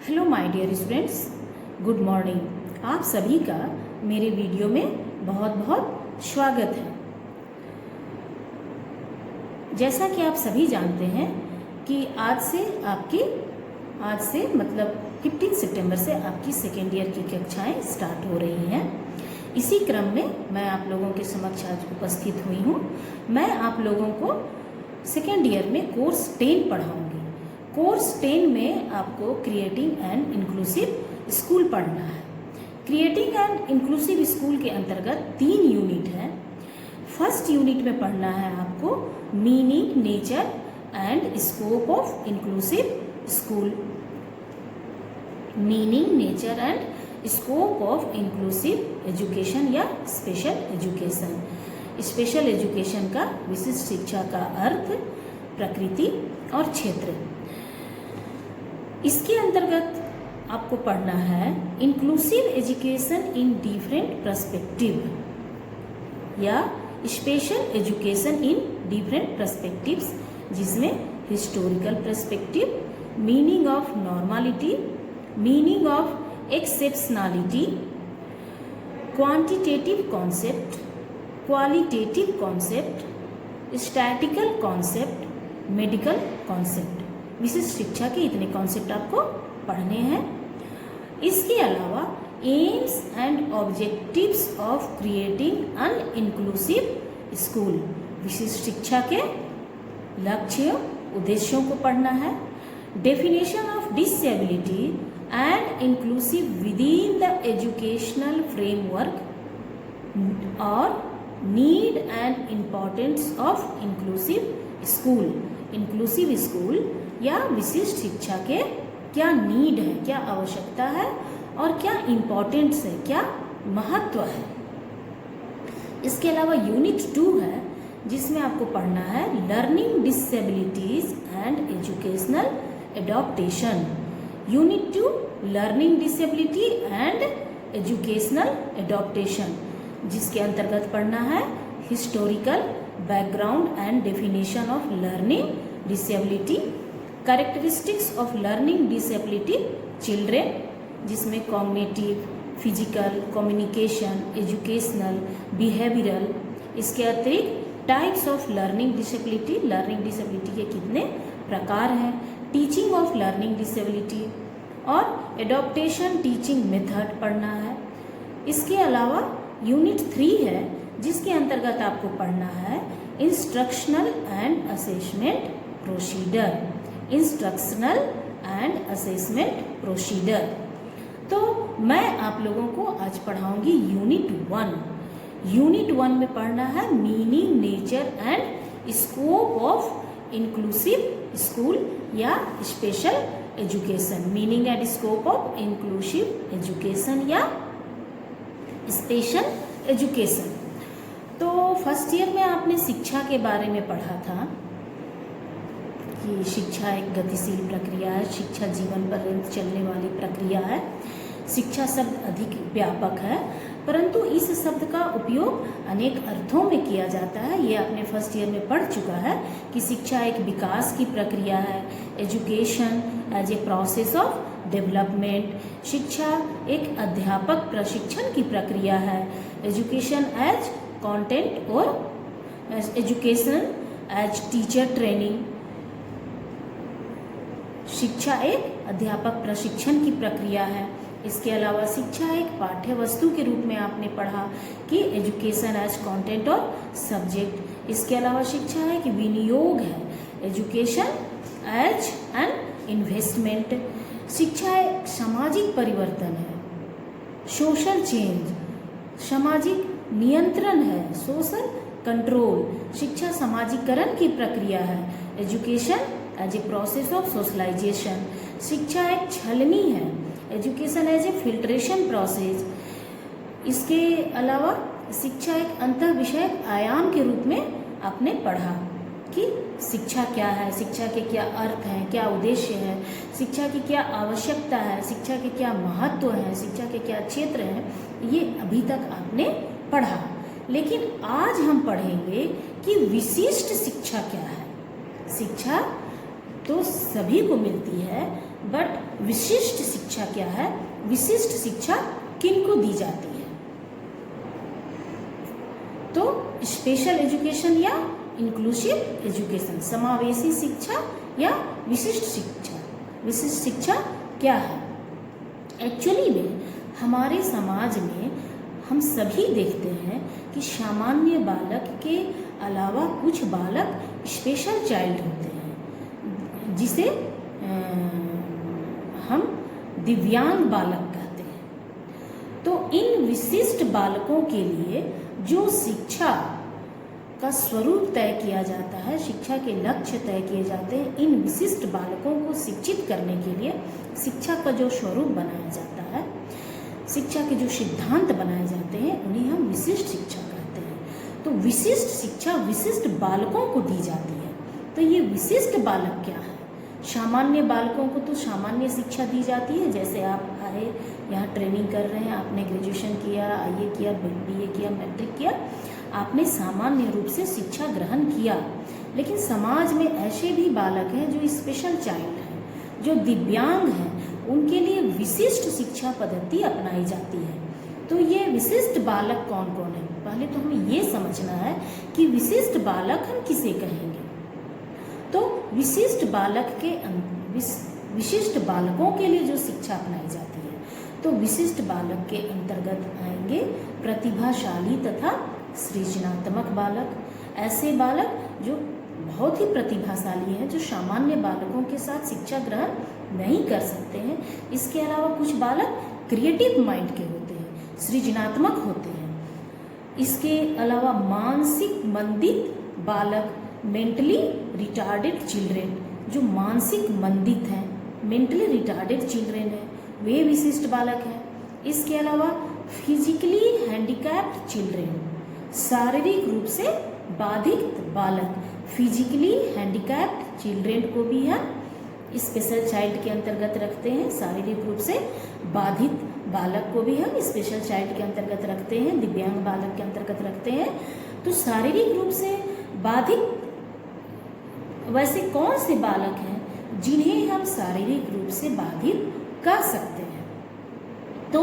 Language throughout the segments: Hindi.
Hello my dear students, good morning. आप सभी का मेरे वीडियो में बहुत बहुत स्वागत है। जैसा कि आप सभी जानते हैं कि आज से मतलब 15 सितंबर से आपकी सेकेंड ईयर की कक्षाएं स्टार्ट हो रही हैं। इसी क्रम में मैं आप लोगों के समक्ष आज उपस्थित हुई हूँ। मैं आप लोगों को सेकेंड ईयर में कोर्स 10 पढ़ाऊँगी। कोर्स 10 में आपको क्रिएटिंग एंड इंक्लूसिव स्कूल पढ़ना है। क्रिएटिंग एंड इंक्लूसिव स्कूल के अंतर्गत 3 यूनिट हैं। फर्स्ट यूनिट में पढ़ना है आपको meaning, nature and scope of inclusive school. Meaning, nature and scope of inclusive education या स्पेशल एजुकेशन। स्पेशल एजुकेशन का विशिष्ट शिक्षा का अर्थ, प्रकृति और क्षेत्र। इसके अंतर्गत आपको पढ़ना है inclusive education in different perspective या special education in different perspectives, जिसमें historical perspective, meaning of normality, meaning of exceptionality, quantitative concept, qualitative concept, statical concept, medical concept. विशिष्ट शिक्षा के इतने कॉन्सेप्ट आपको पढ़ने हैं। इसके अलावा aims and objectives of creating an inclusive school. विशिष्ट शिक्षा के लक्ष्य, उद्देश्यों को पढ़ना है। Definition of disability and inclusive within the educational framework और need and importance of inclusive school. Inclusive school या विशिष्ट शिक्षा के क्या नीड है, क्या आवश्यकता है और क्या इम्पोर्टेंस है, क्या महत्व है। इसके अलावा यूनिट 2 है, जिसमें आपको पढ़ना है learning disabilities and educational adaptation. Unit 2 learning disability and educational adaptation, जिसके अंतर्गत पढ़ना है historical background and definition of learning disability, characteristics of learning disability children, जिसमें cognitive, physical, communication, educational, behavioural. इसके अतिरिक्त types of learning disability, learning disability के कितने प्रकार हैं, टीचिंग ऑफ लर्निंग डिसेबिलिटी और एडॉप्टेशन टीचिंग मेथड पढ़ना है। इसके अलावा यूनिट 3 है, जिसके अंतर्गत आपको पढ़ना है instructional and assessment procedure. Instructional and assessment procedure. तो मैं आप लोगों को आज पढ़ाऊंगी यूनिट 1। यूनिट 1 में पढ़ना है meaning, nature and scope of inclusive school या special education. Meaning and scope of inclusive education या स्पेशल एजुकेशन। तो फर्स्ट ईयर में आपने शिक्षा के बारे में पढ़ा था कि शिक्षा एक गतिशील प्रक्रिया है, शिक्षा जीवन पर्यंत चलने वाली प्रक्रिया है। शिक्षा शब्द अधिक व्यापक है, परंतु इस शब्द का उपयोग अनेक अर्थों में किया जाता है। ये आपने फर्स्ट ईयर में पढ़ चुका है कि शिक्षा एक विकास की प्रक्रिया है। Education as a process of development. शिक्षा एक अध्यापक प्रशिक्षण की प्रक्रिया है। एजुकेशन एज कंटेंट और एजुकेशन एज टीचर ट्रेनिंग। शिक्षा एक अध्यापक प्रशिक्षण की प्रक्रिया है। इसके अलावा शिक्षा एक पाठ्य वस्तु के रूप में आपने पढ़ा कि एजुकेशन एज कंटेंट और सब्जेक्ट। इसके अलावा शिक्षा एक विनियोग है। Education as an investment. शिक्षा एक सामाजिक परिवर्तन है, सोशल चेंज। सामाजिक नियंत्रण है, सोशल कंट्रोल। शिक्षा समाजीकरण की प्रक्रिया है। Education as a process of socialization. शिक्षा एक छलनी है। Education as a filtration process. इसके अलावा शिक्षा एक अंतर विषयक आयाम के रूप में आपने पढ़ा कि शिक्षा क्या है, शिक्षा के क्या अर्थ हैं, क्या उद्देश्य है, शिक्षा की क्या आवश्यकता है, शिक्षा के क्या महत्व है, शिक्षा के क्या क्षेत्र हैं। ये अभी तक आपने पढ़ा। लेकिन आज हम पढ़ेंगे कि विशिष्ट शिक्षा क्या है। शिक्षा तो सभी को मिलती है, बट विशिष्ट शिक्षा क्या है, विशिष्ट शिक्षा किनको दी जाती है? तो स्पेशल एजुकेशन या इंक्लूसिव एजुकेशन, समावेशी शिक्षा या विशिष्ट शिक्षा। विशिष्ट शिक्षा क्या है? एक्चुअली में हमारे समाज में हम सभी देखते हैं कि सामान्य बालक के अलावा कुछ बालक स्पेशल चाइल्ड होते हैं, जिसे हम दिव्यांग बालक कहते हैं। तो इन विशिष्ट बालकों के लिए जो शिक्षा का स्वरूप तय किया जाता है, शिक्षा के लक्ष्य तय किए जाते हैं, इन विशिष्ट बालकों को शिक्षित करने के लिए शिक्षा का जो स्वरूप बनाया जाता है, शिक्षा के जो सिद्धांत बनाए जाते हैं, उन्हें हम विशिष्ट शिक्षा कहते हैं। तो विशिष्ट शिक्षा विशिष्ट बालकों को दी जाती है। तो ये विशिष्ट बालक क्या है? सामान्य बालकों को तो सामान्य शिक्षा दी जाती है, जैसे आप आए यहाँ ट्रेनिंग कर रहे हैं, आपने ग्रेजुएशन किया, आईए किया, बीए किया, मैट्रिक किया, आपने सामान्य रूप से शिक्षा ग्रहण किया। लेकिन समाज में ऐसे भी बालक हैं जो स्पेशल चाइल्ड हैं, जो दिव्यांग हैं, उनके लिए विशिष्ट शिक्षा पद्धति अपनाई जाती है। तो ये विशिष्ट बालक कौन कौन है? पहले तो हमें ये समझना है कि विशिष्ट बालक हम किसे कहेंगे। तो विशिष्ट बालक के विशिष्ट बालकों के लिए जो शिक्षा अपनाई जाती है, तो विशिष्ट बालक के अंतर्गत आएंगे प्रतिभाशाली तथा सृजनात्मक बालक। ऐसे बालक जो बहुत ही प्रतिभाशाली हैं, जो सामान्य बालकों के साथ शिक्षा ग्रहण नहीं कर सकते हैं। इसके अलावा कुछ बालक क्रिएटिव माइंड के होते हैं, सृजनात्मक होते हैं। इसके अलावा मानसिक मंदित बालक, मेंटली रिटार्डेड चिल्ड्रेन, जो मानसिक मंदित हैं, मेंटली रिटार्डेड चिल्ड्रेन हैं, वे विशिष्ट बालक हैं। इसके अलावा फिजिकली हैंडीकैप्ड चिल्ड्रेन, शारीरिक रूप से बाधित बालक, फिजिकली हैंडीकैप्ड चिल्ड्रेन को भी हम स्पेशल चाइल्ड के अंतर्गत रखते हैं। शारीरिक रूप से बाधित बालक को भी हम स्पेशल चाइल्ड के अंतर्गत रखते हैं, दिव्यांग बालक के अंतर्गत रखते हैं। तो शारीरिक रूप से बाधित वैसे कौन से बालक हैं जिन्हें हम शारीरिक रूप से बाधित कर सकते हैं? तो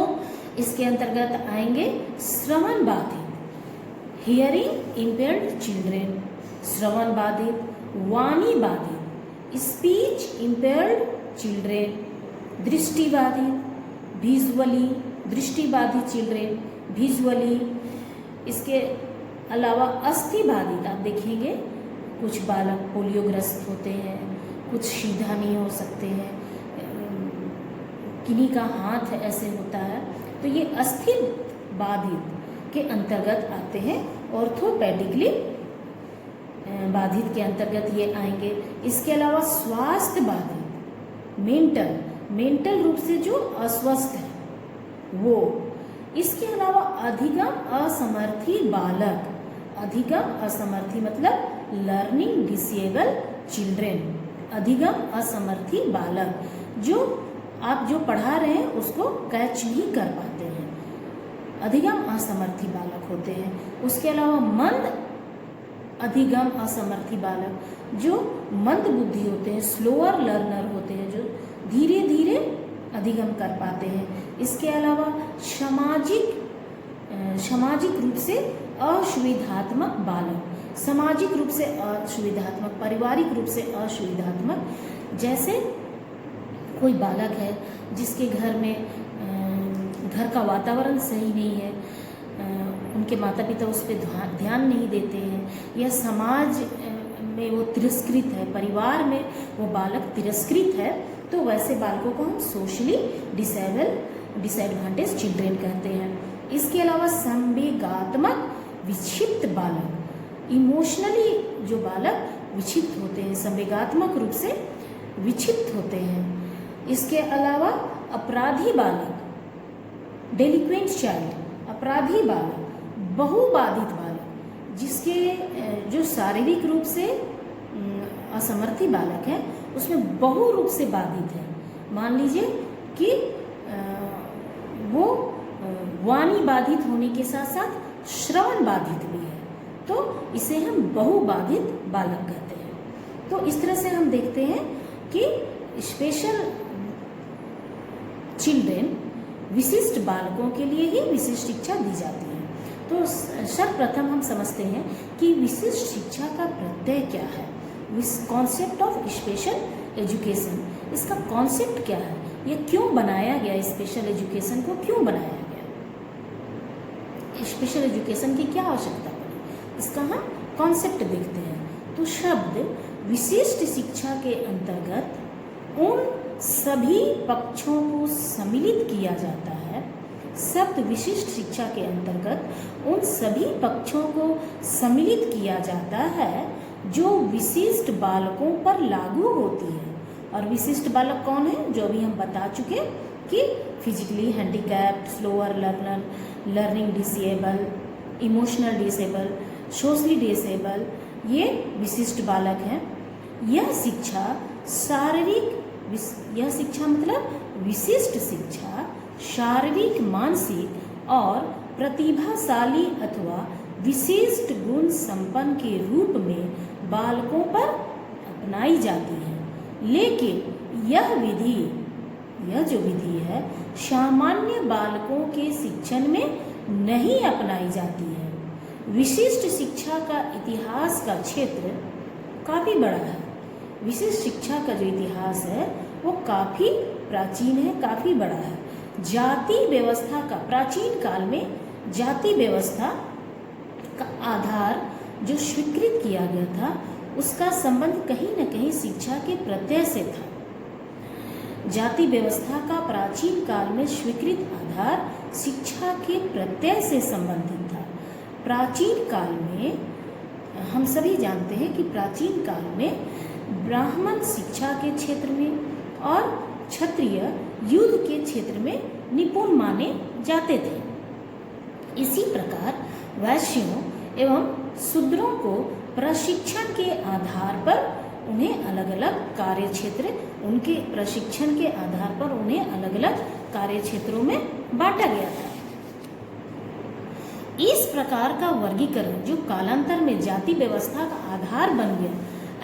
इसके अंतर्गत आएंगे श्रवण बाधित, हियरिंग इम्पेयर्ड चिल्ड्रेन, श्रवण बाधित, वाणी बाधित, स्पीच इम्पेयर्ड चिल्ड्रेन, दृष्टि बाधित, विजुअली दृष्टि बाधित चिल्ड्रेन, विजुअली। इसके अलावा अस्थि बाधित, आप देखेंगे कुछ बालक पोलियोग्रस्त होते हैं, कुछ सीधा नहीं हो सकते हैं, किन्हीं का हाथ ऐसे होता है, तो ये अस्थि बाधित के अंतर्गत आते हैं। ऑर्थोपेडिकली बाधित के अंतर्गत ये आएंगे। इसके अलावा स्वास्थ्य बाधित, मेंटल रूप से जो अस्वस्थ है वो। इसके अलावा अधिगम असमर्थी बालक, अधिगम असमर्थी मतलब लर्निंग डिसेबल चिल्ड्रेन, अधिगम असमर्थी बालक, जो आप जो पढ़ा रहे हैं उसको कैच नहीं कर पाते हैं, अधिगम असमर्थी बालक होते हैं। उसके अलावा मंद अधिगम असमर्थी बालक, जो मंद बुद्धि होते हैं, स्लोअर लर्नर होते हैं, जो धीरे धीरे अधिगम कर पाते हैं। इसके अलावा सामाजिक रूप से असुविधात्मक बालक, सामाजिक रूप से असुविधात्मक, पारिवारिक रूप से असुविधात्मक, जैसे कोई बालक है जिसके घर में घर का वातावरण सही नहीं है, उनके माता पिता उस पर ध्यान नहीं देते हैं, या समाज में वो तिरस्कृत है, परिवार में वो बालक तिरस्कृत है, तो वैसे बालकों को हम सोशली डिसएडवांटेज चिल्ड्रेन कहते हैं। इसके अलावा संवेगात्मक विक्षिप्त बालक, इमोशनली जो बालक विक्षिप्त होते हैं, संवेगात्मक रूप से विक्षिप्त होते हैं। इसके अलावा अपराधी बालक, डेलिक्वेंट चाइल्ड, अपराधी बालक, बहुबाधित बालक, जिसके जो शारीरिक रूप से असमर्थी बालक है उसमें बहु रूप से बाधित है। मान लीजिए कि वो वाणी बाधित होने के साथ साथ श्रवण बाधित भी है, तो इसे हम बहुबाधित बालक कहते हैं। तो इस तरह से हम देखते हैं कि स्पेशल चिल्ड्रेन, विशिष्ट बालकों के लिए ही विशिष्ट शिक्षा दी जाती है। तो सर्वप्रथम हम समझते हैं कि विशिष्ट शिक्षा का प्रत्यय क्या है। कॉन्सेप्ट ऑफ स्पेशल एजुकेशन, इसका कॉन्सेप्ट क्या है, ये क्यों बनाया गया, स्पेशल एजुकेशन को क्यों बनाया गया, स्पेशल एजुकेशन की क्या आवश्यकता पड़ी, इसका हम कॉन्सेप्ट देखते हैं। तो शब्द विशिष्ट शिक्षा के अंतर्गत उन सभी पक्षों को सम्मिलित किया जाता है। शब्द विशिष्ट शिक्षा के अंतर्गत उन सभी पक्षों को सम्मिलित किया जाता है जो विशिष्ट बालकों पर लागू होती है। और विशिष्ट बालक कौन है, जो अभी हम बता चुके कि physically handicapped, slower learner, learning disable, emotional disable, socially disable, ये विशिष्ट बालक हैं। यह शिक्षा मतलब विशिष्ट शिक्षा शारीरिक, मानसिक और प्रतिभाशाली अथवा विशिष्ट गुण संपन्न के रूप में बालकों पर अपनाई जाती है। लेकिन यह जो विधि है सामान्य बालकों के शिक्षण में नहीं अपनाई जाती है। विशिष्ट शिक्षा का इतिहास का क्षेत्र काफ़ी बड़ा है। विशिष्ट शिक्षा का जो इतिहास है वो काफ़ी प्राचीन है, काफ़ी बड़ा है। जाति व्यवस्था का, प्राचीन काल में जाति व्यवस्था का आधार जो स्वीकृत किया गया था उसका संबंध कहीं न कहीं शिक्षा के प्रत्यय से था। जाति व्यवस्था का प्राचीन काल में स्वीकृत आधार शिक्षा के प्रत्यय से संबंधित था। प्राचीन काल में हम सभी जानते हैं कि प्राचीन काल में ब्राह्मण शिक्षा के क्षेत्र में और क्षत्रिय युद्ध के क्षेत्र में निपुण माने जाते थे। इसी प्रकार वैश्यों एवं शूद्रों को प्रशिक्षण के आधार पर उन्हें अलग अलग कार्य क्षेत्र, उनके प्रशिक्षण के आधार पर उन्हें अलग अलग कार्य क्षेत्रों में बांटा गया था। इस प्रकार का वर्गीकरण जो कालांतर में जाति व्यवस्था का आधार बन गया,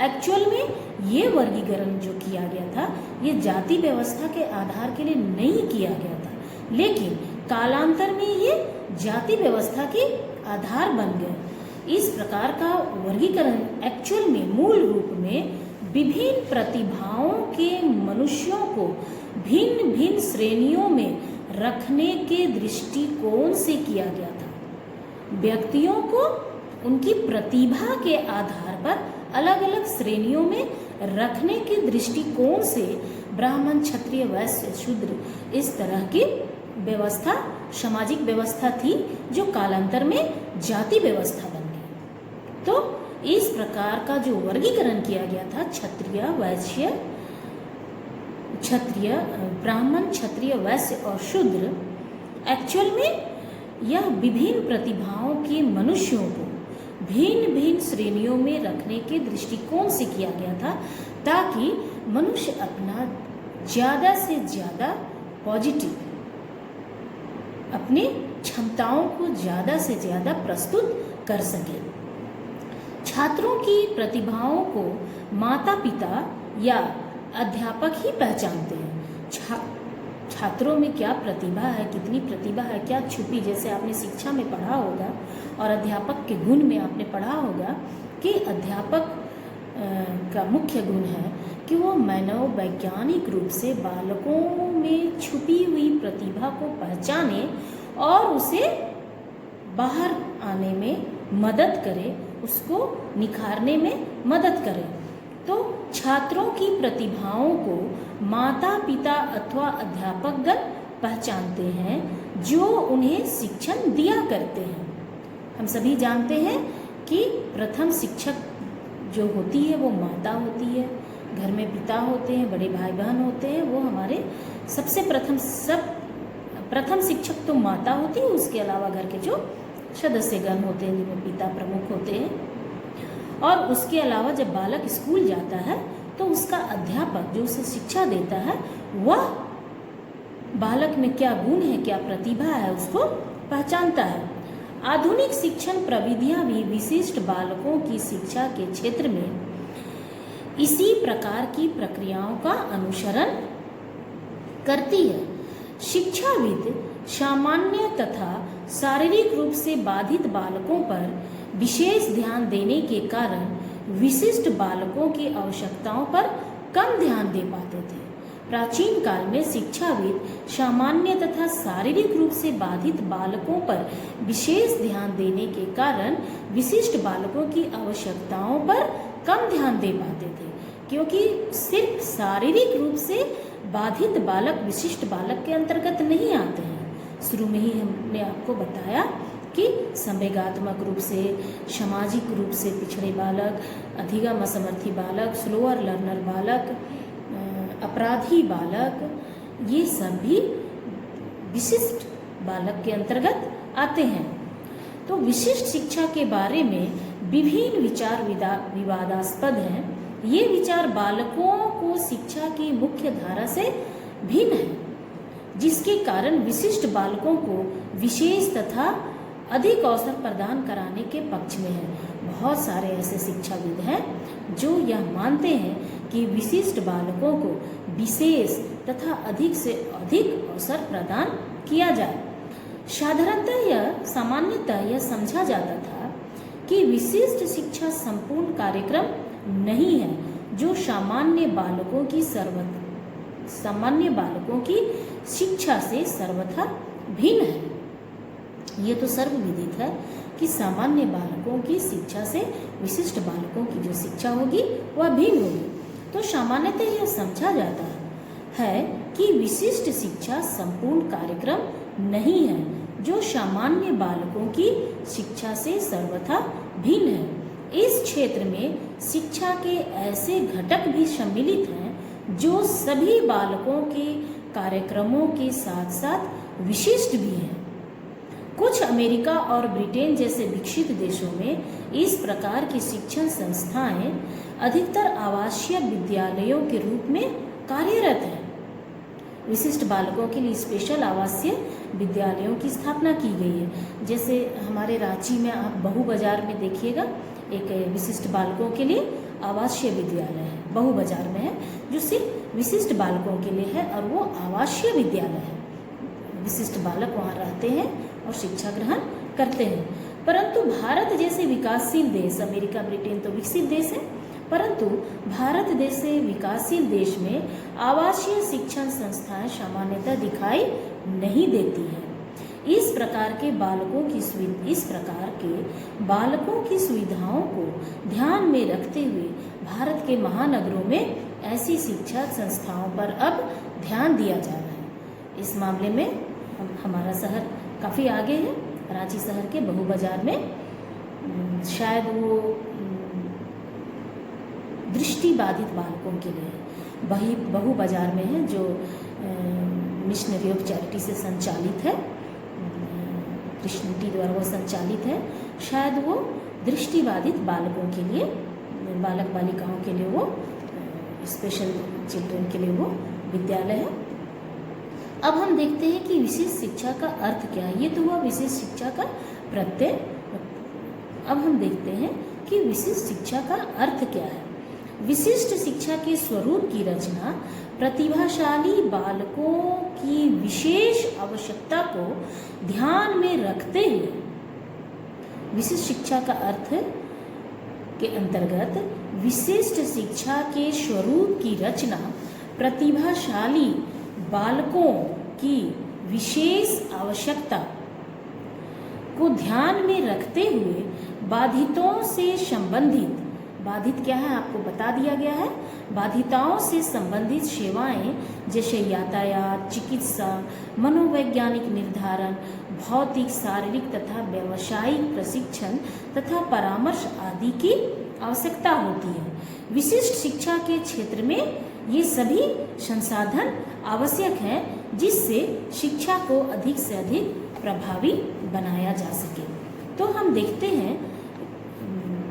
एक्चुअल में ये वर्गीकरण जो किया गया था ये जाति व्यवस्था के आधार के लिए नहीं किया गया था, लेकिन कालांतर में ये जाति व्यवस्था के आधार बन गया। इस प्रकार का वर्गीकरण एक्चुअल में मूल रूप में विभिन्न प्रतिभाओं के मनुष्यों को भिन्न भिन्न श्रेणियों में रखने के दृष्टिकोण से किया गया था। व्यक्तियों को उनकी प्रतिभा के आधार पर अलग अलग श्रेणियों में रखने के दृष्टिकोण से ब्राह्मण, क्षत्रिय, वैश्य, शूद्र, इस तरह की व्यवस्था सामाजिक व्यवस्था थी जो कालांतर में जाति व्यवस्था बन गई। तो इस प्रकार का जो वर्गीकरण किया गया था ब्राह्मण, क्षत्रिय, वैश्य और शूद्र, एक्चुअल में यह विभिन्न प्रतिभाओं के मनुष्यों को भिन्न भिन्न श्रेणियों में रखने के दृष्टिकोण से किया गया था ताकि मनुष्य अपना ज़्यादा से ज़्यादा पॉजिटिव, अपनी क्षमताओं को ज़्यादा से ज़्यादा प्रस्तुत कर सके। छात्रों की प्रतिभाओं को माता पिता या अध्यापक ही पहचानते हैं। छात्रों में क्या प्रतिभा है, कितनी प्रतिभा है, क्या छुपी, जैसे आपने शिक्षा में पढ़ा होगा और अध्यापक के गुण में आपने पढ़ा होगा कि अध्यापक का मुख्य गुण है कि वो मनोवैज्ञानिक रूप से बालकों में छुपी हुई प्रतिभा को पहचाने और उसे बाहर आने में मदद करे, उसको निखारने में मदद करे। तो छात्रों की प्रतिभाओं को माता पिता अथवा अध्यापकगण पहचानते हैं जो उन्हें शिक्षण दिया करते हैं। हम सभी जानते हैं कि प्रथम शिक्षक जो होती है वो माता होती है, घर में पिता होते हैं, बड़े भाई बहन होते हैं, वो हमारे सबसे प्रथम शिक्षक तो माता होती है। उसके अलावा घर के जो सदस्यगण होते हैं जिनमें पिता प्रमुख होते हैं। और उसके अलावा जब बालक स्कूल जाता है तो उसका अध्यापक जो उसे शिक्षा देता है वह बालक में क्या गुण है, क्या प्रतिभा है, उसको पहचानता है। आधुनिक शिक्षण प्रविधियां भी विशिष्ट बालकों की शिक्षा के क्षेत्र में इसी प्रकार की प्रक्रियाओं का अनुसरण करती है। शिक्षाविद सामान्य तथा शारीरिक रूप से बाधित बालकों पर विशेष ध्यान देने के कारण विशिष्ट बालकों की आवश्यकताओं पर कम ध्यान दे पाते थे। प्राचीन काल में शिक्षाविद सामान्य तथा शारीरिक रूप से बाधित बालकों पर विशेष ध्यान देने के कारण विशिष्ट बालकों की आवश्यकताओं पर कम ध्यान दे पाते थे, क्योंकि सिर्फ शारीरिक रूप से बाधित बालक विशिष्ट बालक के अंतर्गत नहीं आते हैं। शुरू में ही हमने आपको बताया कि संवेगात्मक रूप से, सामाजिक रूप से पिछड़े बालक, अधिगम असमर्थी बालक, स्लोअर लर्नर बालक, अपराधी बालक, ये सभी विशिष्ट बालक के अंतर्गत आते हैं। तो विशिष्ट शिक्षा के बारे में विभिन्न विचार विवादास्पद हैं। ये विचार बालकों को शिक्षा की मुख्य धारा से भिन्न है, जिसके कारण विशिष्ट बालकों को विशेष तथा अधिक अवसर प्रदान कराने के पक्ष में है। बहुत सारे ऐसे शिक्षाविद हैं जो यह मानते हैं कि विशिष्ट बालकों को विशेष तथा अधिक से अधिक अवसर प्रदान किया जाए। सामान्यतः यह समझा जाता था कि विशिष्ट शिक्षा संपूर्ण कार्यक्रम नहीं है जो सामान्य बालकों की शिक्षा से सर्वथा भिन्न है। ये तो सर्वविदित है कि सामान्य बालकों की शिक्षा से विशिष्ट बालकों की जो शिक्षा होगी वह भिन्न होगी। तो सामान्यतः यह समझा जाता है कि विशिष्ट शिक्षा संपूर्ण कार्यक्रम नहीं है जो सामान्य बालकों की शिक्षा से सर्वथा भिन्न है। इस क्षेत्र में शिक्षा के ऐसे घटक भी सम्मिलित हैं जो सभी बालकों के कार्यक्रमों के साथ साथ विशिष्ट भी हैं। कुछ अमेरिका और ब्रिटेन जैसे विकसित देशों में इस प्रकार की शिक्षण संस्थाएं अधिकतर आवासीय विद्यालयों के रूप में कार्यरत हैं। विशिष्ट बालकों के लिए स्पेशल आवासीय विद्यालयों की स्थापना की गई है। जैसे हमारे रांची में आप बहू बाजार में देखिएगा, एक विशिष्ट बालकों के लिए आवासीय विद्यालय है, बहू बाजार में है, जो सिर्फ विशिष्ट बालकों के लिए है और वो आवासीय विद्यालय है। विशिष्ट बालक वहाँ रहते हैं और शिक्षा ग्रहण करते हैं। परंतु भारत जैसे विकासशील देश, अमेरिका ब्रिटेन तो विकसित देश है, परंतु भारत जैसे विकासशील देश में आवासीय शिक्षण संस्थाएं सामान्यतः दिखाई नहीं देती हैं। इस प्रकार के बालकों की सुविधाओं को ध्यान में रखते हुए भारत के महानगरों में ऐसी शिक्षा संस्थाओं पर अब ध्यान दिया जा रहा है। इस मामले में हमारा शहर काफ़ी आगे है। रांची शहर के बहू बाजार में शायद वो दृष्टिबाधित बालकों के लिए बहू बाजार में है, जो मिशनरी ऑफ चैरिटी से संचालित है, क्रिश्चियनिटी द्वारा वो संचालित है। शायद वो दृष्टिबाधित बालकों के लिए, बालक बालिकाओं के लिए वो स्पेशल चिल्ड्रन के लिए वो विद्यालय है। अब हम देखते हैं कि विशेष शिक्षा का अर्थ क्या है। ये तो हुआ विशेष शिक्षा का प्रत्यय। अब हम देखते हैं कि विशिष्ट शिक्षा का अर्थ क्या है। विशिष्ट शिक्षा के स्वरूप की रचना प्रतिभाशाली बालकों की विशेष आवश्यकता को ध्यान में रखते हुए, विशिष्ट शिक्षा का अर्थ के अंतर्गत विशिष्ट शिक्षा के स्वरूप की रचना प्रतिभाशाली बालकों की विशेष आवश्यकता को ध्यान में रखते हुए बाधितों से संबंधित, बाधित क्या है आपको बता दिया गया है, बाधिताओं से संबंधित सेवाएं जैसे यातायात, चिकित्सा, मनोवैज्ञानिक निर्धारण, भौतिक, शारीरिक तथा व्यावसायिक प्रशिक्षण तथा परामर्श आदि की आवश्यकता होती है। विशिष्ट शिक्षा के क्षेत्र में ये सभी संसाधन आवश्यक हैं जिससे शिक्षा को अधिक से अधिक प्रभावी बनाया जा सके। तो हम देखते हैं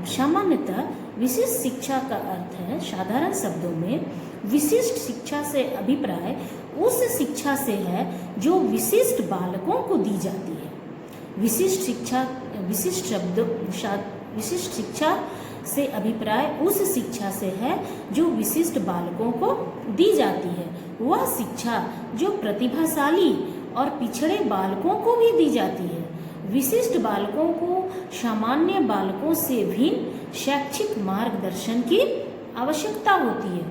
सामान्यतः विशिष्ट शिक्षा का अर्थ है, साधारण शब्दों में विशिष्ट शिक्षा से अभिप्राय उस शिक्षा से है जो विशिष्ट बालकों को दी जाती है। विशिष्ट शिक्षा से अभिप्राय उस शिक्षा से है जो विशिष्ट बालकों को दी जाती है। वह शिक्षा जो प्रतिभाशाली और पिछड़े बालकों को भी दी जाती है। विशिष्ट बालकों को सामान्य बालकों से भिन्न शैक्षिक मार्गदर्शन की आवश्यकता होती है।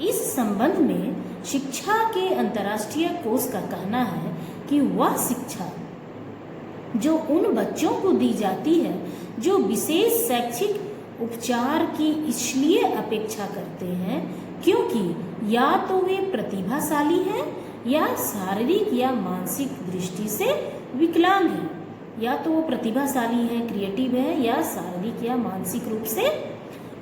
इस संबंध में शिक्षा के अंतर्राष्ट्रीय कोष का कहना है कि वह शिक्षा जो उन बच्चों को दी जाती है जो विशेष शैक्षिक उपचार की इसलिए अपेक्षा करते हैं क्योंकि या तो वे प्रतिभाशाली हैं या शारीरिक या मानसिक दृष्टि से विकलांग हैं। या तो वो प्रतिभाशाली हैं, क्रिएटिव है, या शारीरिक या मानसिक रूप से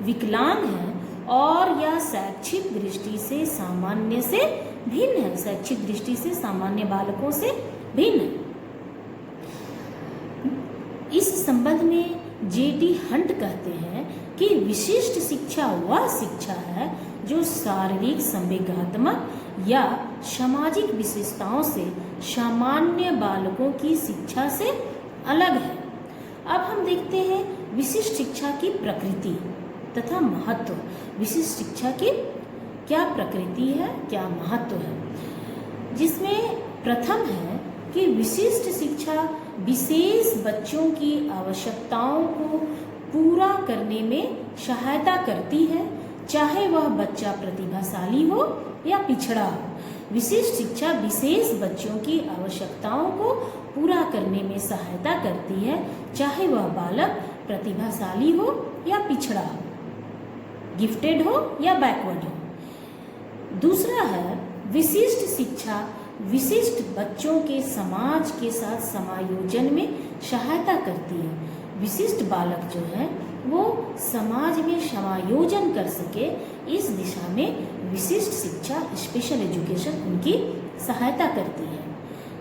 विकलांग हैं, और या शैक्षिक दृष्टि से सामान्य से भिन्न है, शैक्षिक दृष्टि से सामान्य बालकों से भिन्न है। इस संबंध में J.D. हंट कहते हैं कि विशिष्ट शिक्षा वह शिक्षा है जो शारीरिक, संवेगात्मक या सामाजिक विशेषताओं से सामान्य बालकों की शिक्षा से अलग है। अब हम देखते हैं विशिष्ट शिक्षा की प्रकृति तथा महत्व। विशिष्ट शिक्षा की क्या प्रकृति है, क्या महत्व है, जिसमें प्रथम है कि विशिष्ट शिक्षा विशेष बच्चों की आवश्यकताओं को पूरा करने में सहायता करती है, चाहे वह बच्चा प्रतिभाशाली हो या पिछड़ा हो। विशिष्ट शिक्षा विशेष बच्चों की आवश्यकताओं को पूरा करने में सहायता करती है, चाहे वह बालक प्रतिभाशाली हो या पिछड़ा हो, गिफ्टेड हो या बैकवर्ड हो। दूसरा है विशिष्ट शिक्षा विशिष्ट बच्चों के समाज के साथ समायोजन में सहायता करती है। विशिष्ट बालक जो है वो समाज में समायोजन कर सके, इस दिशा में विशिष्ट शिक्षा, स्पेशल एजुकेशन उनकी सहायता करती है।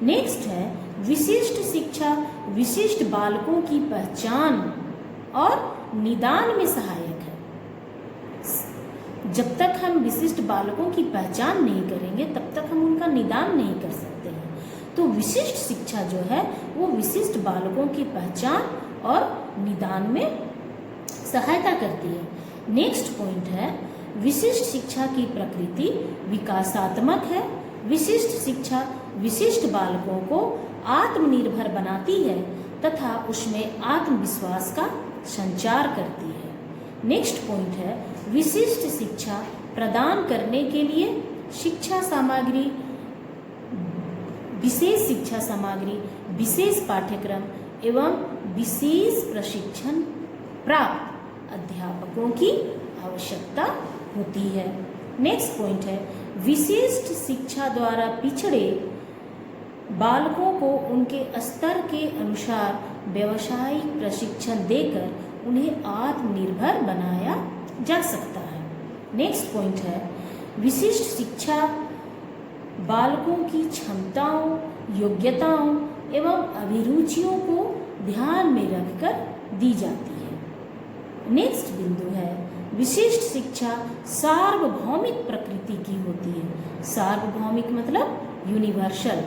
नेक्स्ट है विशिष्ट शिक्षा विशिष्ट बालकों की पहचान और निदान में सहायक है। जब तक हम विशिष्ट बालकों की पहचान नहीं करेंगे तब तक हम उनका निदान नहीं कर सकते हैं। तो विशिष्ट शिक्षा जो है वो विशिष्ट बालकों की पहचान और निदान में सहायता करती है। नेक्स्ट पॉइंट है विशिष्ट शिक्षा की प्रकृति विकासात्मक है। विशिष्ट शिक्षा विशिष्ट बालकों को आत्मनिर्भर बनाती है तथा उसमें आत्मविश्वास का संचार करती है। नेक्स्ट पॉइंट है विशिष्ट शिक्षा प्रदान करने के लिए शिक्षा सामग्री, विशेष शिक्षा सामग्री, विशेष पाठ्यक्रम एवं विशेष प्रशिक्षण प्राप्त अध्यापकों की आवश्यकता होती है। नेक्स्ट पॉइंट है विशिष्ट शिक्षा द्वारा पिछड़े बालकों को उनके स्तर के अनुसार व्यावसायिक प्रशिक्षण देकर उन्हें आत्मनिर्भर बनाया जा सकता है। नेक्स्ट पॉइंट है विशिष्ट शिक्षा बालकों की क्षमताओं, योग्यताओं एवं अभिरुचियों को ध्यान में रखकर दी जाती है। नेक्स्ट बिंदु है विशिष्ट शिक्षा सार्वभौमिक प्रकृति की होती है। सार्वभौमिक मतलब यूनिवर्सल।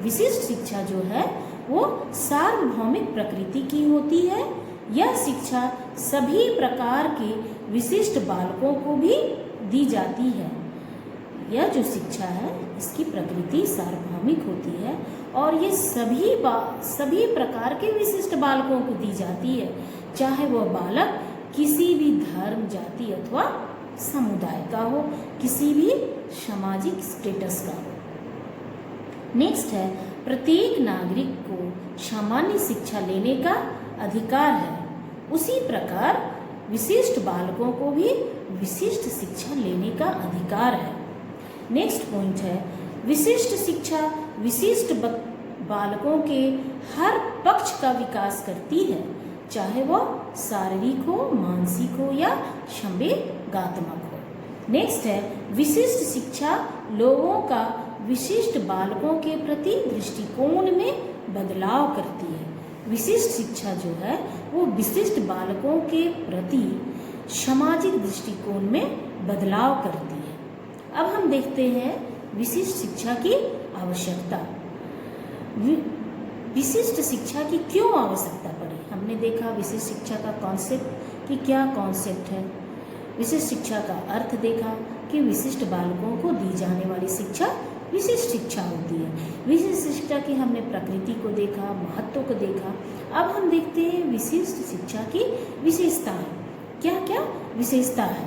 विशिष्ट शिक्षा जो है वो सार्वभौमिक प्रकृति की होती है। यह शिक्षा सभी प्रकार के विशिष्ट बालकों को भी दी जाती है। यह जो शिक्षा है इसकी प्रकृति सार्वभौमिक होती है और ये सभी प्रकार के विशिष्ट बालकों को दी जाती है, चाहे वह बालक किसी भी धर्म, जाति अथवा समुदाय का हो, किसी भी सामाजिक स्टेटस का हो। नेक्स्ट है प्रत्येक नागरिक को सामान्य शिक्षा लेने का अधिकार है। उसी प्रकार विशिष्ट बालकों को भी विशिष्ट शिक्षा लेने का अधिकार है। नेक्स्ट पॉइंट है विशिष्ट शिक्षा विशिष्ट बालकों के हर पक्ष का विकास करती है, चाहे वह शारीरिक हो, मानसिक हो या संवेगात्मक हो। नेक्स्ट है विशिष्ट शिक्षा लोगों का विशिष्ट बालकों के प्रति दृष्टिकोण में बदलाव करती है। विशिष्ट शिक्षा जो है वो विशिष्ट बालकों के प्रति सामाजिक दृष्टिकोण में बदलाव करती है। अब हम देखते हैं विशिष्ट शिक्षा की आवश्यकता। विशिष्ट शिक्षा की क्यों आवश्यकता पड़ी? हमने देखा विशिष्ट शिक्षा का कॉन्सेप्ट कि क्या कॉन्सेप्ट है। विशिष्ट शिक्षा का अर्थ देखा कि विशिष्ट बालकों को दी जाने वाली शिक्षा विशिष्ट शिक्षा होती है। विशिष्ट शिक्षा की हमने प्रकृति को देखा, महत्व को देखा। अब हम देखते हैं विशिष्ट शिक्षा की विशेषताएं। क्या क्या विशेषता है?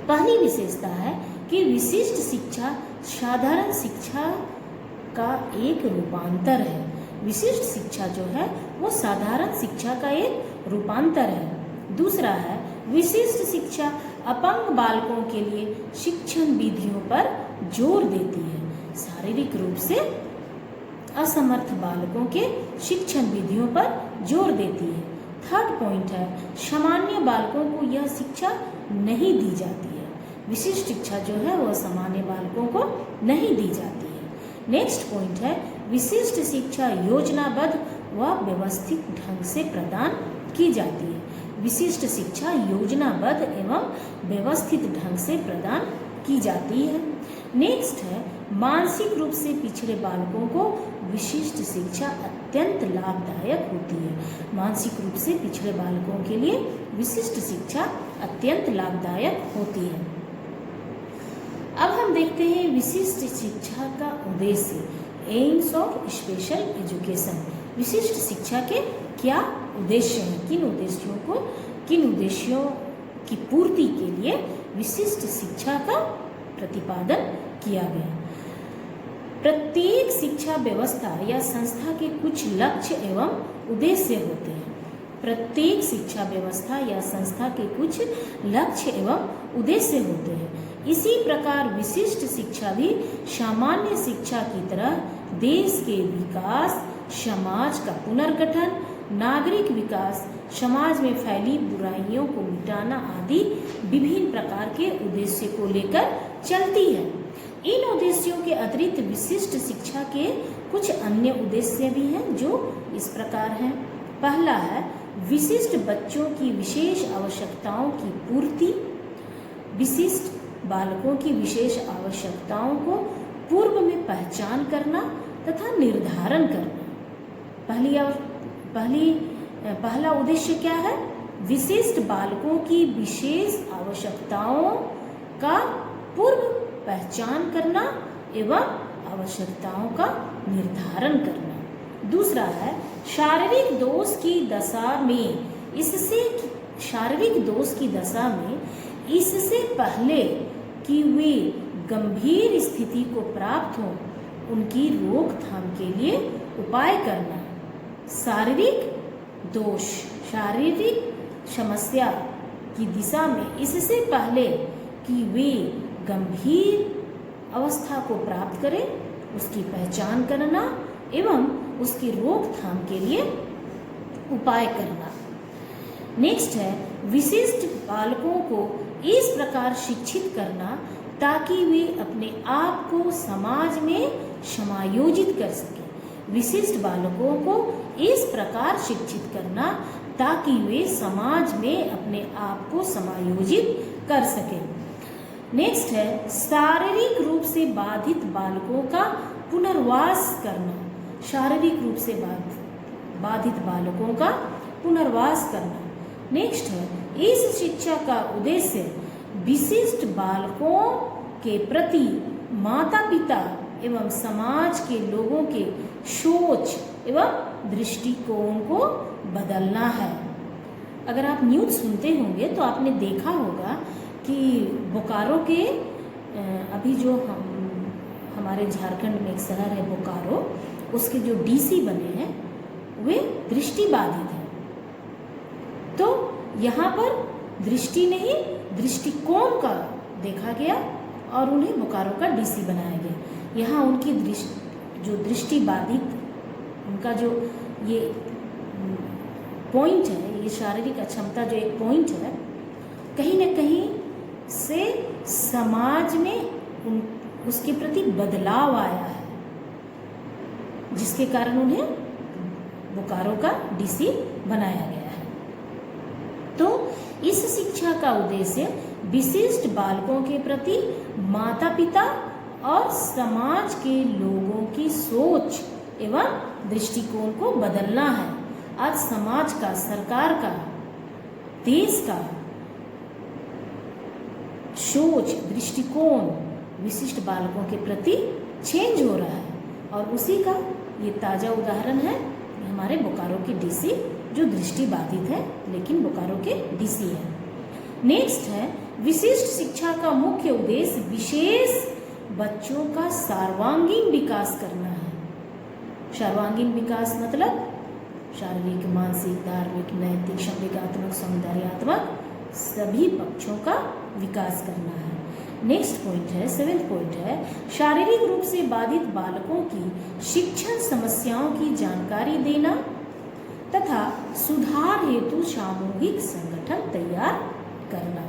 पहली विशेषता है कि विशिष्ट शिक्षा साधारण शिक्षा का एक रूपांतर है। विशिष्ट शिक्षा जो है वो साधारण शिक्षा का एक रूपांतर है। दूसरा है विशिष्ट शिक्षा अपंग बालकों के लिए शिक्षण विधियों पर जोर देती है। शारीरिक रूप से असमर्थ बालकों के शिक्षण विधियों पर जोर देती है। थर्ड पॉइंट है सामान्य बालकों को यह शिक्षा नहीं दी जाती है। विशिष्ट शिक्षा जो है वह सामान्य बालकों को नहीं दी जाती है। नेक्स्ट पॉइंट है विशिष्ट शिक्षा योजनाबद्ध व व्यवस्थित ढंग से प्रदान की जाती है। विशिष्ट शिक्षा योजनाबद्ध एवं व्यवस्थित ढंग से प्रदान की जाती है। नेक्स्ट है मानसिक रूप से पिछड़े बालकों को विशिष्ट शिक्षा अत्यंत लाभदायक होती है। मानसिक रूप से पिछड़े बालकों के लिए विशिष्ट शिक्षा अत्यंत लाभदायक होती है। अब हम देखते हैं विशिष्ट शिक्षा का उद्देश्य, एम्स ऑफ स्पेशल एजुकेशन। विशिष्ट शिक्षा के क्या उद्देश्य हैं? किन उद्देश्यों की पूर्ति के लिए विशिष्ट शिक्षा का प्रतिपादन किया गया। प्रत्येक शिक्षा व्यवस्था या संस्था के कुछ लक्ष्य एवं उद्देश्य होते हैं। प्रत्येक शिक्षा व्यवस्था या संस्था के कुछ लक्ष्य एवं उद्देश्य होते हैं। इसी प्रकार विशिष्ट शिक्षा भी सामान्य शिक्षा की तरह देश के विकास, समाज का पुनर्गठन, नागरिक विकास, समाज में फैली बुराइयों को मिटाना आदि विभिन्न प्रकार के उद्देश्य को लेकर चलती है। इन उद्देश्यों के अतिरिक्त विशिष्ट शिक्षा के कुछ अन्य उद्देश्य भी हैं जो इस प्रकार हैं। पहला है विशिष्ट बच्चों की विशेष आवश्यकताओं की पूर्ति। विशिष्ट बालकों की विशेष आवश्यकताओं को पूर्व में पहचान करना तथा निर्धारण करना। पहला उद्देश्य क्या है? विशिष्ट बालकों की विशेष आवश्यकताओं का पूर्व पहचान करना एवं आवश्यकताओं का निर्धारण करना। दूसरा है शारीरिक दोष की दशा में इससे पहले कि वे गंभीर स्थिति को प्राप्त हो उनकी रोकथाम के लिए उपाय करना। शारीरिक दोष, शारीरिक समस्या की दिशा में इससे पहले कि वे गंभीर अवस्था को प्राप्त करें उसकी पहचान करना एवं उसकी रोकथाम के लिए उपाय करना। नेक्स्ट है विशिष्ट बालकों को इस प्रकार शिक्षित करना ताकि वे अपने आप को समाज में समायोजित कर सकें। विशिष्ट बालकों को इस प्रकार शिक्षित करना ताकि वे समाज में अपने आप को समायोजित कर सकें। नेक्स्ट है शारीरिक रूप से बाधित बालकों का पुनर्वास करना। शारीरिक रूप से बाधित बालकों का पुनर्वास करना। नेक्स्ट है इस शिक्षा का उद्देश्य विशिष्ट बालकों के प्रति माता पिता एवं समाज के लोगों के सोच एवं दृष्टिकोण को बदलना है। अगर आप न्यूज़ सुनते होंगे तो आपने देखा होगा कि बोकारो के अभी जो हमारे झारखंड में एक शहर है बोकारो, उसके जो डीसी बने हैं वे दृष्टिबाधित हैं। तो यहाँ पर दृष्टि नहीं दृष्टिकोण का देखा गया और उन्हें बोकारो का डीसी बनाया गया। यहाँ उनकी दृष्टिबाधित उनका जो ये पॉइंट है, ये शारीरिक अक्षमता जो एक पॉइंट है, कहीं न कहीं से समाज में उसके प्रति बदलाव आया है, जिसके कारण उन्हें बोकारो का डीसी बनाया गया है। तो इस शिक्षा का उद्देश्य विशिष्ट बालकों के प्रति माता पिता और समाज के लोगों की सोच एवं दृष्टिकोण को बदलना है। आज समाज का, सरकार का, देश का सोच, दृष्टिकोण विशिष्ट बालकों के प्रति चेंज हो रहा है। और उसी का ये ताज़ा उदाहरण है हमारे बोकारो के डीसी, जो दृष्टि बाधित है लेकिन बोकारो के डीसी है। नेक्स्ट है, विशिष्ट शिक्षा का मुख्य उद्देश्य विशेष बच्चों का सर्वांगीण विकास करना है। सर्वांगीण विकास मतलब शारीरिक, मानसिक, धार्मिक, नैतिक, संवेगात्मक, सौंदर्यात्मक सभी पक्षों का विकास करना है। नेक्स्ट पॉइंट है, 7th पॉइंट है, शारीरिक रूप से बाधित बालकों की शिक्षण समस्याओं की जानकारी देना तथा सुधार हेतु सामूहिक संगठन तैयार करना।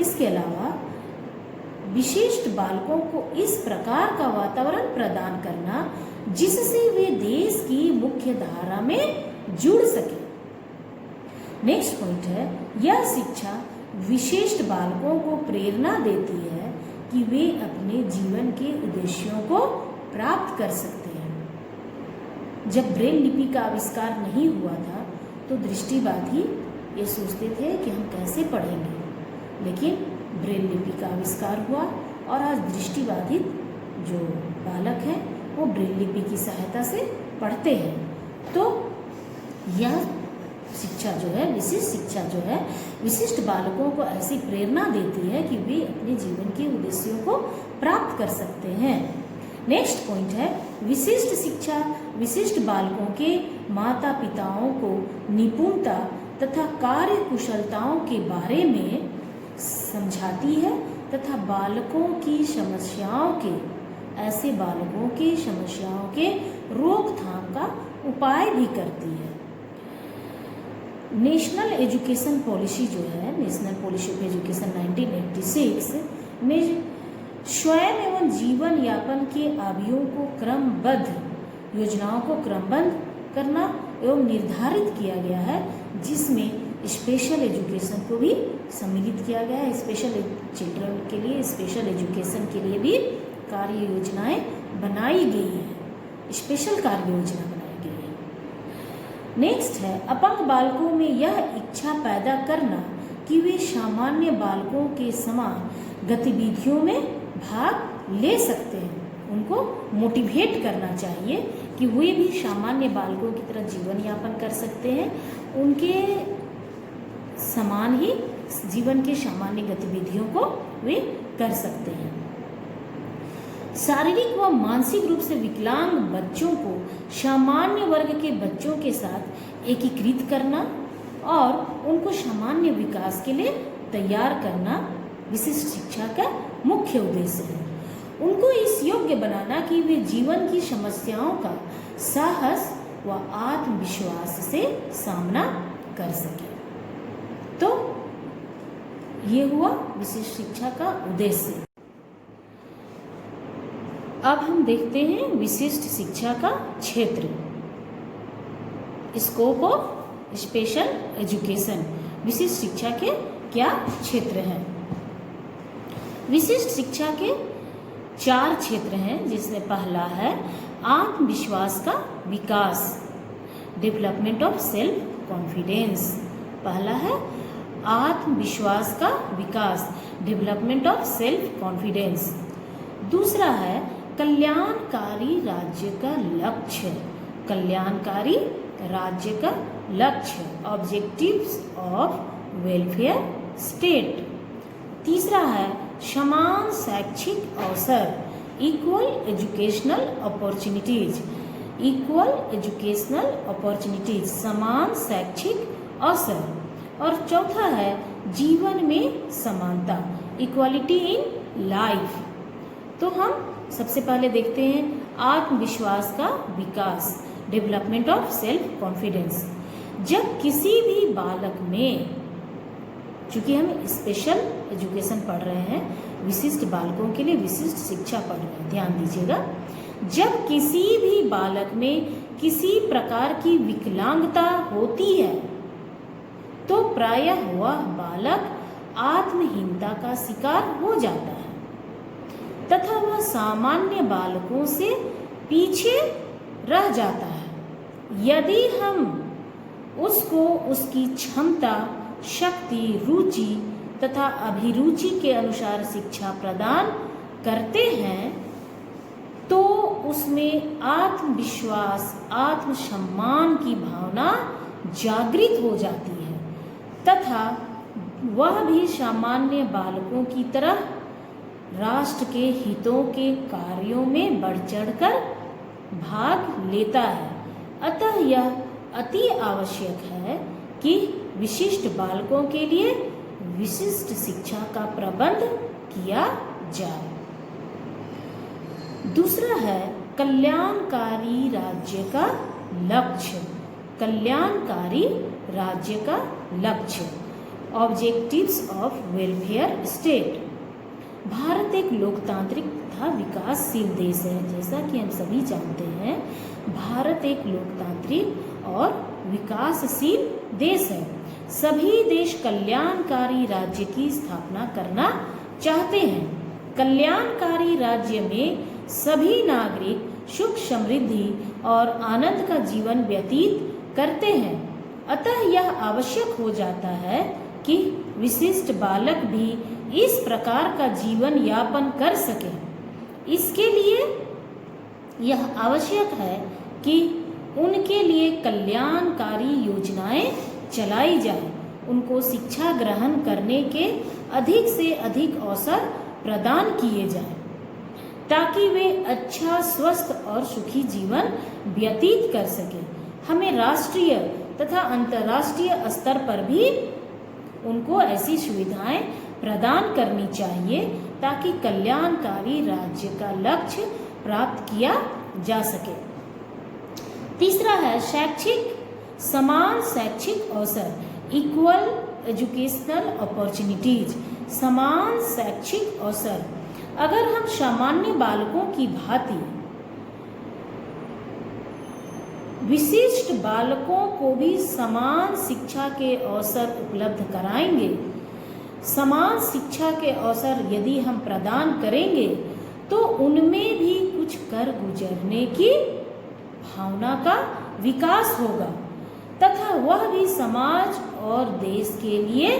इसके अलावा विशिष्ट बालकों को इस प्रकार का वातावरण प्रदान करना जिससे वे देश की मुख्य धारा में जुड़ सके। नेक्स्ट पॉइंट है, यह शिक्षा विशिष्ट बालकों को प्रेरणा देती है कि वे अपने जीवन के उद्देश्यों को प्राप्त कर सकते हैं। जब ब्रेल लिपि का आविष्कार नहीं हुआ था तो दृष्टिबाधी ये सोचते थे कि हम कैसे पढ़ेंगे, लेकिन ब्रेल लिपि का आविष्कार हुआ और आज दृष्टिबाधित जो बालक हैं वो ब्रेल लिपि की सहायता से पढ़ते हैं। तो यह शिक्षा जो है, विशिष्ट शिक्षा जो है, विशिष्ट बालकों को ऐसी प्रेरणा देती है कि वे अपने जीवन के उद्देश्यों को प्राप्त कर सकते हैं। नेक्स्ट पॉइंट है, विशिष्ट शिक्षा विशिष्ट बालकों के माता पिताओं को निपुणता तथा कार्य कुशलताओं के बारे में समझाती है तथा बालकों की समस्याओं के, ऐसे बालकों की समस्याओं के रोकथाम का उपाय भी करती है। नेशनल एजुकेशन पॉलिसी जो है, नेशनल पॉलिसी ऑफ एजुकेशन 1986 में स्वयं एवं जीवन यापन के अवयवों को क्रमबद्ध, योजनाओं को क्रमबद्ध करना एवं निर्धारित किया गया है, जिसमें स्पेशल एजुकेशन को भी सम्मिलित किया गया है। स्पेशल चिल्ड्रन के लिए, स्पेशल एजुकेशन के लिए भी कार्य योजनाएं बनाई गई है, स्पेशल कार्य योजना बनाई गई है। नेक्स्ट है, अपंग बालकों में यह इच्छा पैदा करना कि वे सामान्य बालकों के समान गतिविधियों में भाग ले सकते हैं। उनको मोटिवेट करना चाहिए कि वे भी सामान्य बालकों की तरह जीवन यापन कर सकते हैं, उनके समान ही जीवन के सामान्य गतिविधियों को वे कर सकते हैं। शारीरिक व मानसिक रूप से विकलांग बच्चों को सामान्य वर्ग के बच्चों के साथ एकीकृत करना और उनको सामान्य विकास के लिए तैयार करना विशिष्ट शिक्षा का मुख्य उद्देश्य है। उनको इस योग्य बनाना कि वे जीवन की समस्याओं का साहस व आत्मविश्वास से सामना कर सके। तो ये हुआ विशिष्ट शिक्षा का उद्देश्य। अब हम देखते हैं विशिष्ट शिक्षा का क्षेत्र, स्कोप ऑफ स्पेशल एजुकेशन। विशिष्ट शिक्षा के क्या क्षेत्र हैं? विशिष्ट शिक्षा के 4 क्षेत्र हैं, जिसमें पहला है आत्मविश्वास का विकास, डेवलपमेंट ऑफ सेल्फ कॉन्फिडेंस। पहला है आत्मविश्वास का विकास, डेवलपमेंट ऑफ सेल्फ कॉन्फिडेंस। दूसरा है कल्याणकारी राज्य का लक्ष्य, कल्याणकारी राज्य का लक्ष्य, ऑब्जेक्टिव्स ऑफ वेलफेयर स्टेट। तीसरा है समान शैक्षिक अवसर, equal educational opportunities, equal educational opportunities, समान शैक्षिक अवसर। और चौथा है जीवन में समानता, इक्वालिटी इन लाइफ। तो हम सबसे पहले देखते हैं आत्मविश्वास का विकास, डेवलपमेंट ऑफ सेल्फ कॉन्फिडेंस। जब किसी भी बालक में, चूंकि हम स्पेशल एजुकेशन पढ़ रहे हैं, विशिष्ट बालकों के लिए विशिष्ट शिक्षा पढ़ रहे हैं, ध्यान दीजिएगा। जब किसी भी बालक में किसी प्रकार की विकलांगता होती है तो प्रायः वह बालक आत्महीनता का शिकार हो जाता है तथा वह सामान्य बालकों से पीछे रह जाता है। यदि हम उसको उसकी क्षमता, शक्ति, रुचि तथा अभिरुचि के अनुसार शिक्षा प्रदान करते हैं तो उसमें आत्मविश्वास, आत्मसम्मान की भावना जागृत हो जाती है तथा वह भी सामान्य बालकों की तरह राष्ट्र के हितों के कार्यों में बढ़ चढ़कर भाग लेता है। अतः यह अति आवश्यक है कि विशिष्ट बालकों के लिए विशिष्ट शिक्षा का प्रबंध किया जाए। दूसरा है कल्याणकारी राज्य का लक्ष्य। कल्याणकारी राज्य का लक्ष्य, objectives of welfare state. Bharat एक लोकतांत्रिक तथा विकासशील देश है। जैसा कि हम सभी जानते हैं, भारत एक लोकतांत्रिक और विकासशील देश है। सभी देश कल्याणकारी राज्य की स्थापना करना चाहते हैं। कल्याणकारी राज्य में सभी नागरिक सुख, समृद्धि और आनंद का जीवन व्यतीत करते हैं। अतः यह आवश्यक हो जाता है कि विशिष्ट बालक भी इस प्रकार का जीवन यापन कर सके। इसके लिए यह आवश्यक है कि उनके लिए कल्याणकारी योजनाएं चलाई जाए, उनको शिक्षा ग्रहण करने के अधिक से अधिक अवसर प्रदान किए जाएं, ताकि वे अच्छा, स्वस्थ और सुखी जीवन व्यतीत कर सकें। हमें राष्ट्रीय तथा अंतर्राष्ट्रीय स्तर पर भी उनको ऐसी सुविधाएं प्रदान करनी चाहिए ताकि कल्याणकारी राज्य का लक्ष्य प्राप्त किया जा सके। तीसरा है शैक्षिक, समान शैक्षिक अवसर, इक्वल एजुकेशनल अपॉर्चुनिटीज। समान शैक्षिक अवसर। अगर हम सामान्य बालकों की भांति विशिष्ट बालकों को भी समान शिक्षा के अवसर उपलब्ध कराएंगे, समान शिक्षा के अवसर यदि हम प्रदान करेंगे तो उनमें भी कुछ कर गुजरने की भावना का विकास होगा तथा वह भी समाज और देश के लिए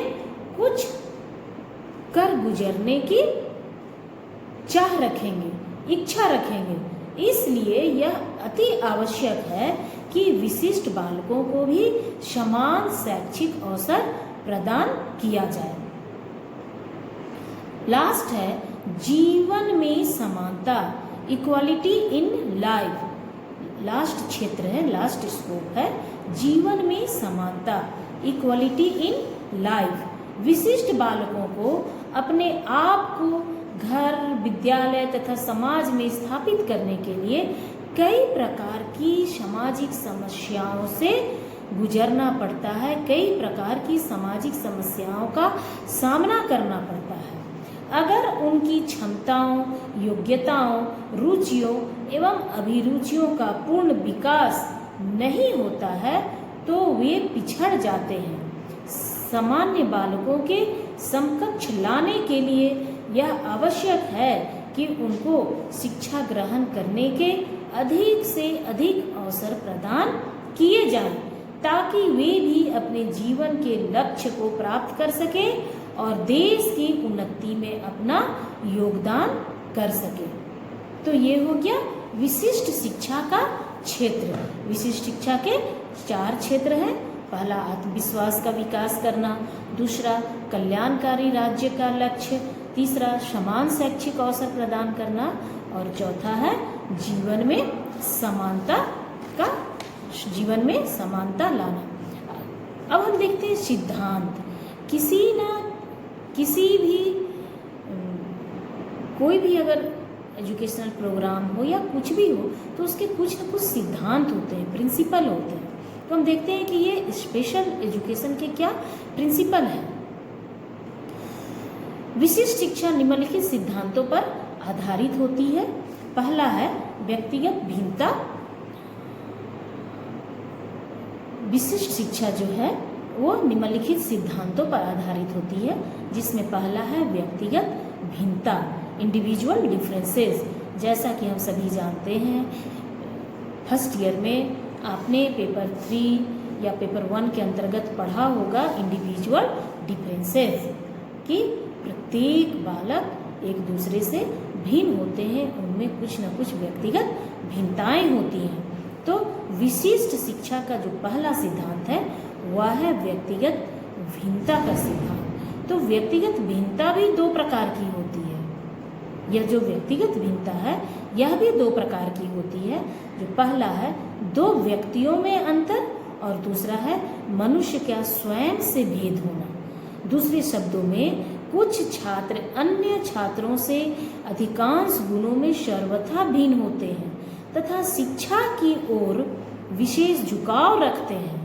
कुछ कर गुजरने की चाह रखेंगे, इच्छा रखेंगे। इसलिए यह अति आवश्यक है कि विशिष्ट बालकों को भी समान शैक्षिक अवसर प्रदान किया जाए। लास्ट है जीवन में समानता, इक्वालिटी इन लाइफ। लास्ट क्षेत्र है, लास्ट स्कोप है जीवन में समानता, इक्वालिटी इन लाइफ। विशिष्ट बालकों को अपने आप को घर, विद्यालय तथा समाज में स्थापित करने के लिए कई प्रकार की सामाजिक समस्याओं से गुजरना पड़ता है, कई प्रकार की सामाजिक समस्याओं का सामना करना पड़ता है। अगर उनकी क्षमताओं, योग्यताओं, रुचियों एवं अभिरुचियों का पूर्ण विकास नहीं होता है तो वे पिछड़ जाते हैं। सामान्य बालकों के समकक्ष लाने के लिए यह आवश्यक है कि उनको शिक्षा ग्रहण करने के अधिक से अधिक अवसर प्रदान किए जाएं, ताकि वे भी अपने जीवन के लक्ष्य को प्राप्त कर सकें और देश की उन्नति में अपना योगदान कर सकें। तो ये हो गया विशिष्ट शिक्षा का क्षेत्र। विशिष्ट शिक्षा के 4 क्षेत्र हैं। पहला आत्मविश्वास का विकास करना, दूसरा कल्याणकारी राज्य का लक्ष्य, तीसरा समान शैक्षिक अवसर प्रदान करना और चौथा है जीवन में समानता लाना। अब हम देखते हैं सिद्धांत। कोई भी अगर एजुकेशनल प्रोग्राम हो या कुछ भी हो तो उसके कुछ न कुछ सिद्धांत होते हैं, प्रिंसिपल होते हैं। तो हम देखते हैं कि ये स्पेशल एजुकेशन के क्या प्रिंसिपल हैं। विशिष्ट शिक्षा निम्नलिखित सिद्धांतों पर आधारित होती है। पहला है व्यक्तिगत भिन्नता। विशिष्ट शिक्षा जो है वो निम्नलिखित सिद्धांतों पर आधारित होती है, जिसमें पहला है व्यक्तिगत भिन्नता, इंडिविजुअल डिफरेंसेस। जैसा कि हम सभी जानते हैं, फर्स्ट ईयर में आपने पेपर 3 या पेपर 1 के अंतर्गत पढ़ा होगा इंडिविजुअल डिफरेंसेस। कि प्रत्येक बालक एक दूसरे से भिन्न होते हैं, उनमें कुछ न कुछ व्यक्तिगत भिन्नताएं होती हैं। तो विशिष्ट शिक्षा का जो पहला सिद्धांत है वह है व्यक्तिगत भिन्नता का सिद्धांत। तो व्यक्तिगत भिन्नता भी दो प्रकार की होती है। यह जो व्यक्तिगत भिन्नता है यह भी दो प्रकार की होती है। जो पहला है दो व्यक्तियों में अंतर और दूसरा है मनुष्य का स्वयं से भेद होना। दूसरे शब्दों में कुछ छात्र अन्य छात्रों से अधिकांश गुणों में सर्वथा भिन्न होते हैं तथा शिक्षा की ओर विशेष झुकाव रखते हैं।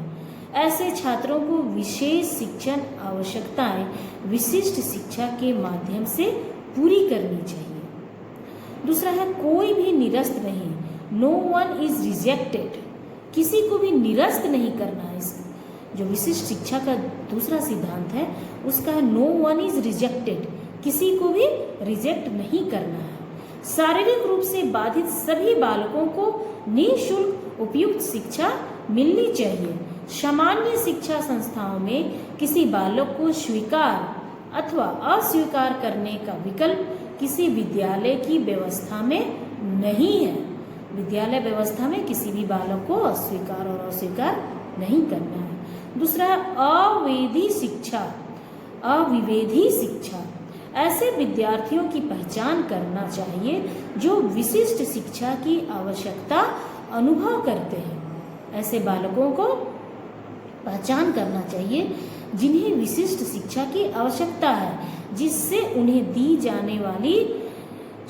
ऐसे छात्रों को विशेष शिक्षण आवश्यकताएं विशिष्ट शिक्षा के माध्यम से पूरी करनी चाहिए। दूसरा है कोई भी निरस्त नहीं, नो वन इज रिजेक्टेड, किसी को भी निरस्त नहीं करना है। इस जो विशिष्ट शिक्षा का दूसरा सिद्धांत है उसका है नो वन इज रिजेक्टेड, किसी को भी रिजेक्ट नहीं करना है। शारीरिक रूप से बाधित सभी बालकों को निःशुल्क उपयुक्त शिक्षा मिलनी चाहिए। सामान्य शिक्षा संस्थाओं में किसी बालक को स्वीकार अथवा अस्वीकार करने का विकल्प किसी विद्यालय की व्यवस्था में नहीं है। विद्यालय व्यवस्था में किसी भी बालक को अस्वीकार और अस्वीकार नहीं करना है। दूसरा अवैधी शिक्षा, अविवेधी शिक्षा, ऐसे विद्यार्थियों की पहचान करना चाहिए जो विशिष्ट शिक्षा की आवश्यकता अनुभव करते हैं। ऐसे बालकों को पहचान करना चाहिए जिन्हें विशिष्ट शिक्षा की आवश्यकता है, जिससे उन्हें दी जाने वाली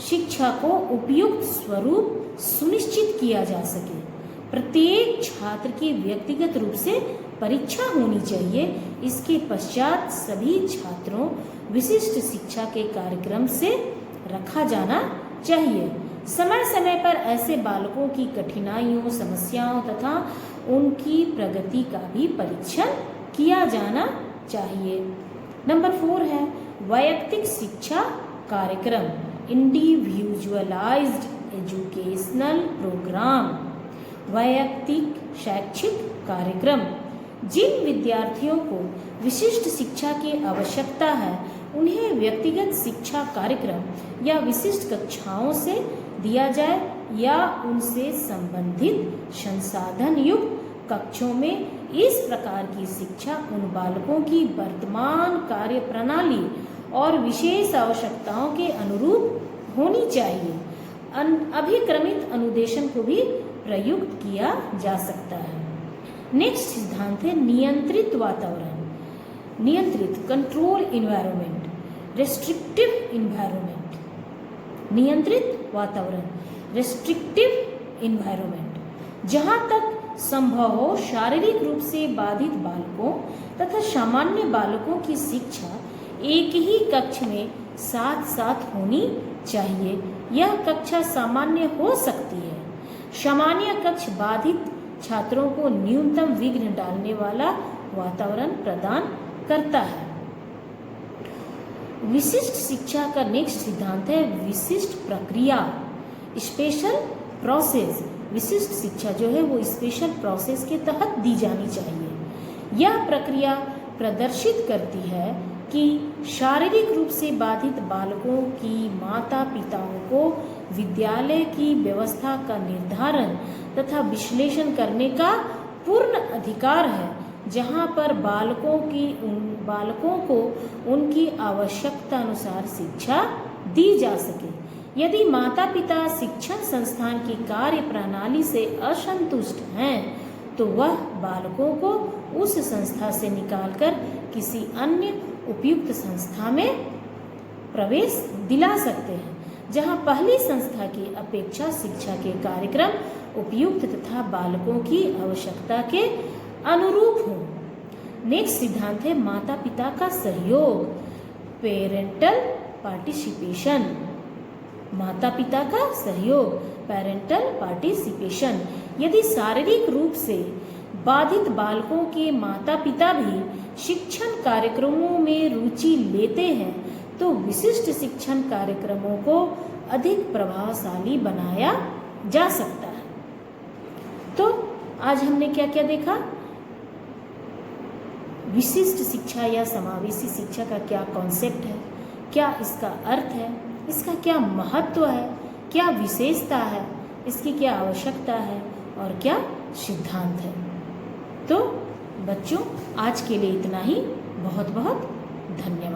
शिक्षा को उपयुक्त स्वरूप सुनिश्चित किया जा सके। प्रत्येक छात्र की व्यक्तिगत रूप से परीक्षा होनी चाहिए। इसके पश्चात सभी छात्रों विशिष्ट शिक्षा के कार्यक्रम से रखा जाना चाहिए। समय समय पर ऐसे बालकों की कठिनाइयों, समस्याओं तथा उनकी प्रगति का भी परीक्षण किया जाना चाहिए। नंबर 4 है वैयक्तिक शिक्षा कार्यक्रम, इंडिविजुअलाइज्ड एजुकेशनल प्रोग्राम। वैयक्तिक शैक्षिक कार्यक्रम, जिन विद्यार्थियों को विशिष्ट शिक्षा की आवश्यकता है उन्हें व्यक्तिगत शिक्षा कार्यक्रम या विशिष्ट कक्षाओं से दिया जाए या उनसे संबंधित संसाधन युक्त कक्षों में इस प्रकार की शिक्षा उन बालकों की वर्तमान कार्य प्रणाली और विशेष आवश्यकताओं के अनुरूप होनी चाहिए। अभिक्रमित अनुदेशन को भी प्रयुक्त किया जा सकता है। नेक्स्ट सिद्धांत है नियंत्रित वातावरण, नियंत्रित कंट्रोल इन्वायरमेंट, रेस्ट्रिक्टिव इन्वायरमेंट। नियंत्रित वातावरण, रेस्ट्रिक्टिव इन्वायरमेंट, जहाँ तक संभव हो शारीरिक रूप से बाधित बालकों तथा सामान्य बालकों की शिक्षा एक ही कक्ष में साथ साथ होनी चाहिए। यह कक्षा सामान्य हो सकती है। सामान्य कक्ष बाधित छात्रों को न्यूनतम विघ्न डालने वाला वातावरण प्रदान करता है। विशिष्ट शिक्षा का नेक्स्ट सिद्धांत है विशिष्ट प्रक्रिया, स्पेशल प्रोसेस। विशिष्ट शिक्षा जो है वो स्पेशल प्रोसेस के तहत दी जानी चाहिए। यह प्रक्रिया प्रदर्शित करती है कि शारीरिक रूप से बाधित बालकों की माता पिताओं को विद्यालय की व्यवस्था का निर्धारण तथा विश्लेषण करने का पूर्ण अधिकार है, जहां पर बालकों को उनकी आवश्यकता अनुसार शिक्षा दी जा सके। यदि माता पिता शिक्षण संस्थान की कार्य प्रणाली से असंतुष्ट हैं तो वह बालकों को उस संस्था से निकालकर किसी अन्य उपयुक्त संस्था में प्रवेश दिला सकते हैं, जहां पहली संस्था की अपेक्षा शिक्षा के कार्यक्रम उपयुक्त तथा बालकों की आवश्यकता के अनुरूप हो। नेक्स्ट सिद्धांत है माता पिता का सहयोग, पेरेंटल पार्टिसिपेशन। माता पिता का सहयोग, पेरेंटल पार्टिसिपेशन। यदि शारीरिक रूप से बाधित बालकों के माता पिता भी शिक्षण कार्यक्रमों में रुचि लेते हैं तो विशिष्ट शिक्षण कार्यक्रमों को अधिक प्रभावशाली बनाया जा सकता है। तो आज हमने क्या क्या देखा? विशिष्ट शिक्षा या समावेशी शिक्षा का क्या कॉन्सेप्ट है, क्या इसका अर्थ है, इसका क्या महत्व है, क्या विशेषता है, इसकी क्या आवश्यकता है और क्या सिद्धांत है। तो बच्चों आज के लिए इतना ही। बहुत बहुत धन्यवाद।